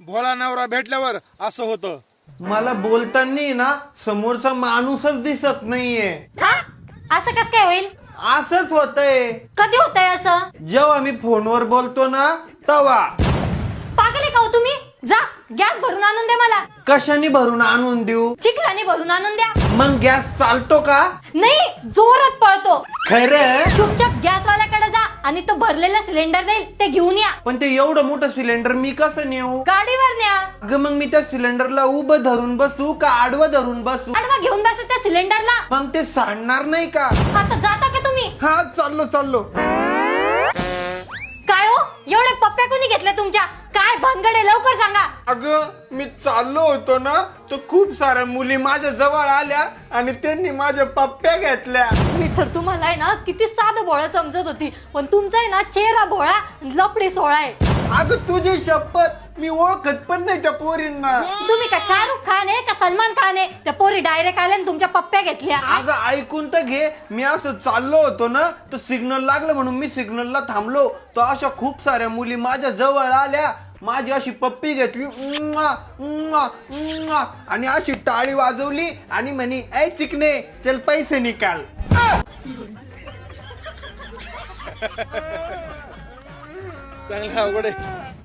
भोळा नवरा भेटल्यावर असं होतं. मला बोलताना ना समोरचा माणूसच दिसत नाहीये. हा असं कस काय होईल? असंच होतंय कधी होतंय असं? जेव्हा मी फोनवर बोलतो ना तेव्हा. पागल आहे का हो तुम्ही? जा गॅस भरून आणून द्या मला. कशाने भरून आणून देऊ? चिखलाने भरून आणून द्या. मग गॅस चालतो का? नाही जोरात पळतो. खरं? चुपचाप गॅस वाल्याकडे जा आणि तो भरलेला सिलेंडर देईल ते घेऊन या. पण ते एवढं मोठं सिलेंडर मी कसं नेऊ? गाडीवर न्या. अगं मग मी त्या सिलेंडरला उभं धरून बसू का आडवं धरून बसू? आडवा घेऊन बसा त्या सिलेंडरला. मग ते सांडणार नाही का? आता जाता का तुम्ही? हा चाललो. काय हो एवढे पप्प्या कोणी घेतल्या तुमच्या? काय भानगड आहे लवकर सांगा. अगं मी चाललो होतो ना तर खूप साऱ्या मुली माझ्या जवळ आल्या आणि त्यांनी माझ्या पप्प्या घेतल्या. मी तर तुम्हाला आहे ना किती साधं भोळा समजत होती, पण तुमचा आहे ना चेहरा भोळा लपडी सोळा आहे. अगं तुझी शपथ मी ओळखत पण नाही त्या पोरींना. तुम्ही का शाहरुख खान आहे का सलमान खान आहे? त्या पोरी डायरेक्ट आल्या आणि तुमच्या पप्प्या घेतल्या. अगं ऐकून तर घे. मी असं चाललो होतो ना तर सिग्नल लागलं म्हणून मी सिग्नलला थांबलो. तर अशा खूप साऱ्या मुली माझ्या जवळ आल्या, माझी अशी पप्पी घेतली उम्मा, उम्मा, उम्मा, आणि अशी टाळी वाजवली आणि म्हणे ऐ चिकने चल पैसे निकाल. चांगलं अवघड आहे.